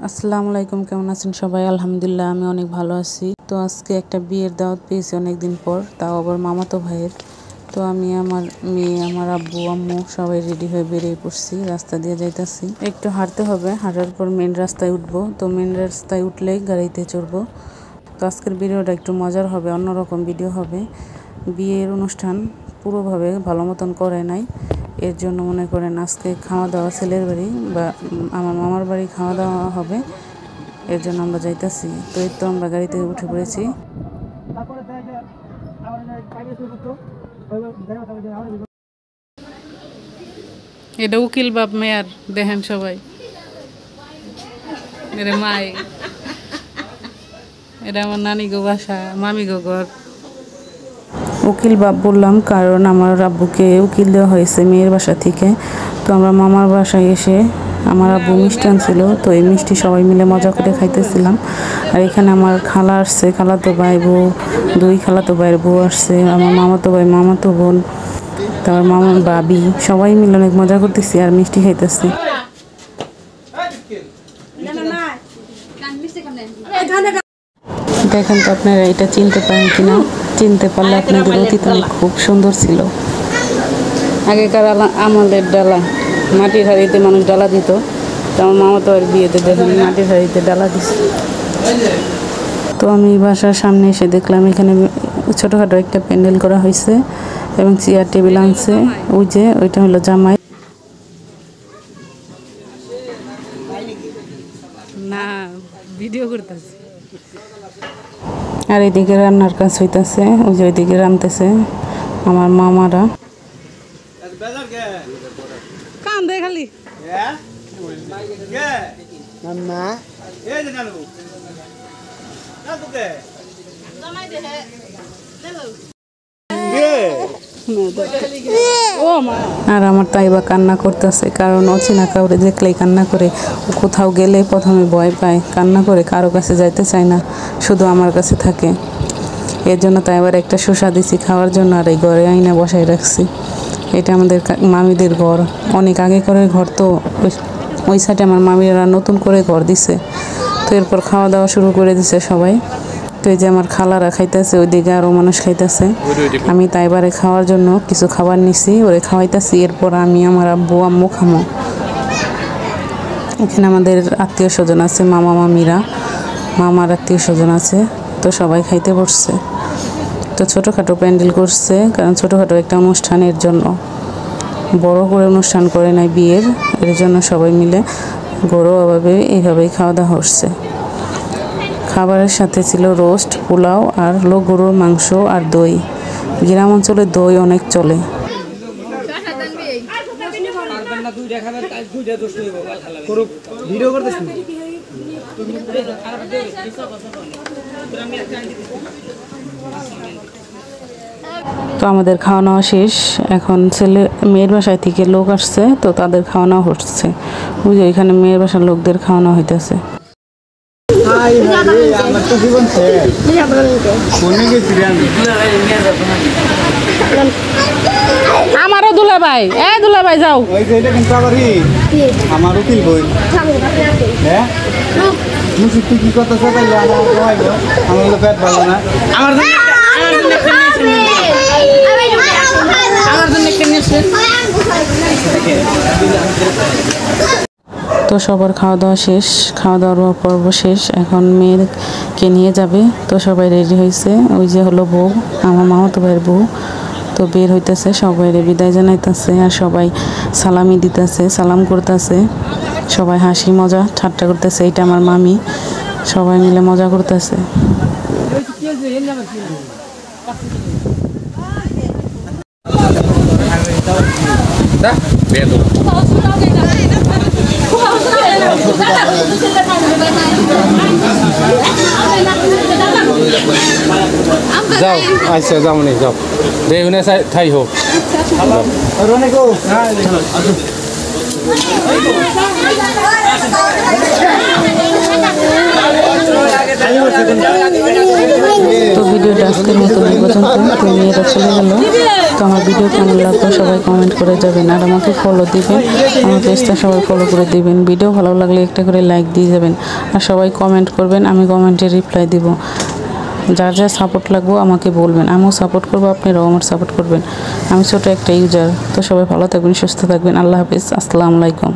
আসসালামু আলাইকুম, কেমন আছেন সবাই? আলহামদুলিল্লাহ আমি অনেক ভালো আছি। তো আজকে একটা বিয়ের দাওয়াত পেয়েছি অনেকদিন পর, তাও আবার মামাতো ভাইয়ের। তো আমি আমার মেয়ে, আমার আব্বু আম্মু সবাই রেডি হয়ে বেরিয়ে পড়ছি, রাস্তা দিয়ে যাইতেছি। একটু হাঁটতে হবে, হাঁটার পর মেন রাস্তায় উঠবো। তো মেন রাস্তায় উঠলেই গাড়িতে চড়বো। তো আজকের ভিডিওটা একটু মজার হবে, অন্যরকম ভিডিও হবে। বিয়ের অনুষ্ঠান পুরোভাবে ভালো মতন করে নাই, এর জন্য মনে করেন আজকে খাওয়া দাওয়া ছেলের বাড়ি বা আমার মামার বাড়ি খাওয়া দাওয়া হবে, এর জন্য আমরা যাইতেছি। তো এই তো আমরা গাড়িতে উঠে পড়েছি। এটা উকিল বাপ মেয়ার দেখেন সবাই, এর মাই, এটা আমার নানি গো বাসা, মামি গো ঘর। উকিল বাপ বললাম কারণ আমার আব্বুকে উকিল দেওয়া হয়েছে মেয়ের বাসা থেকে। তো আমরা মামার বাসায় এসে আমার আব্বু মিষ্টি আনছিল, তো এই মিষ্টি সবাই মিলে মজা করে খাইতেছিলাম। আর এখানে আমার খালা আসছে, খালাতো ভাই বউ, দুই খালাতো ভাইয়ের বউ আসছে, আমার মামাতো ভাই মামাতো বোন, তারপর মামা বাবি, সবাই মিলে অনেক মজা করতেছি আর মিষ্টি খাইতেছি। দেখেন তো আপনারা এটা চিনতে পারেন কিনা, চিনতে পারলে আপনাদের অতীত খুব সুন্দর ছিল। আগেকার আমাদের ডালা, মাটির হাঁড়িতে মানুষ ডালা দিত। তো আমার মামা তো আর বিয়েতে দেখেন মাটির হাঁড়িতে ডালা দিচ্ছে। তো আমি বাসার সামনে এসে দেখলাম এখানে ছোটোখাটো একটা প্যান্ডেল করা হয়েছে এবং চেয়ার টেবিল আনছে। ওই যে ওইটা হলো জামাই, না ভিডিও করতেছে। আর এদিকে রান্নার কাজ হইতেছে, ওই যে ওইদিকে রান্নতেছে আমার মামারা। কান্দে খালি আর আমার তাইবা কান্না করতেছে, কারণ অচেনা কাউরে দেখলেই কান্না করে। কোথাও গেলে প্রথমে ভয় পায়, কান্না করে, কারো কাছে যাইতে চায় না, শুধু আমার কাছে থাকে। এর জন্য তাই আবার একটা শসা দিছি খাওয়ার জন্য, আর এই ঘরে আইনা বসাই রাখছি। এটা আমাদের মামিদের ঘর, অনেক আগে করে ঘর। তো ওই সাইডে আমার মামিরা নতুন করে ঘর দিছে। তো এরপর খাওয়া দাওয়া শুরু করে দিছে সবাই। তো এই যে আমার খালারা খাইতেছে, ওইদিকে আরও মানুষ খাইতেছে। আমি তাইবারে খাওয়ার জন্য কিছু খাবার নিছি, ওরে খাওয়াইতেছি। এরপর আমি আমার আব্বু আম্মু খামো। এখানে আমাদের আত্মীয় স্বজন আছে, মামা মামিরা, মামার আত্মীয় স্বজন আছে। তো সবাই খাইতে বসছে। তো ছোটোখাটো প্যান্ডেল করছে, কারণ ছোটোখাটো একটা অনুষ্ঠানের জন্য, বড় করে অনুষ্ঠান করে নাই বিয়ের, এর জন্য সবাই মিলে ঘরোয়াভাবে এইভাবেই খাওয়া দাওয়া হচ্ছে। খাবারের সাথে ছিল রোস্ট, পোলাও আর হলো গরুর মাংস আর দই। গ্রাম অঞ্চলে দই অনেক চলে। তো আমাদের খাওয়া দাওয়া শেষ, এখন ছেলে মেয়ের বাসায় থেকে লোক আসছে, তো তাদের খাওয়া দাওয়া হচ্ছে। বুঝে এখানে মেয়ের বাসার লোকদের খাওয়া দাওয়া হইতেছে। আমারও দুলাভাই, দুলাভাই যাও। আমার উকিল বই কি করতেছে, আমার পেট ভালো না, আমার তো সবার খাওয়া দাওয়া শেষ, খাওয়া দাওয়ার পর্ব শেষ। এখন মেয়েকে নিয়ে যাবে, তো সবাই রেডি হয়েছে। ওই যে হলো বউ, আমার মামাতো ভাইয়ের বউ। তো বের হইতেছে, সবাই বিদায় জানাইতেছে আর সবাই সালামি দিতেছে, সালাম করতেছে, সবাই হাসি মজা ঠাট্টা করতেছে। এইটা আমার মামি, সবাই মিলে মজা করতেছে। যাও আচ্ছা যাও নি যাও বেগুনে ঠাই হোক তো ভিডিওটা আজকের মতো এই পর্যন্ত। তো মেয়েরা চলে গেল। তো আমার ভিডিও কেমন লাগলো সবাই কমেন্ট করে যাবেন, আর আমাকে ফলো দিবেন, আমার পেজটা সবাই ফলো করে দিবেন। ভিডিও ভালো লাগলে একটা করে লাইক দিয়ে যাবেন, আর সবাই কমেন্ট করবেন, আমি কমেন্টে রিপ্লাই দিব। যার যার সাপোর্ট লাগবে আমাকে বলবেন, আমিও সাপোর্ট করবো, আপনারাও আমার সাপোর্ট করবেন। আমি ছোট একটা ইউজার। তো সবাই ভালো থাকবেন, সুস্থ থাকবেন। আল্লাহ হাফিজ, আসসালামু আলাইকুম।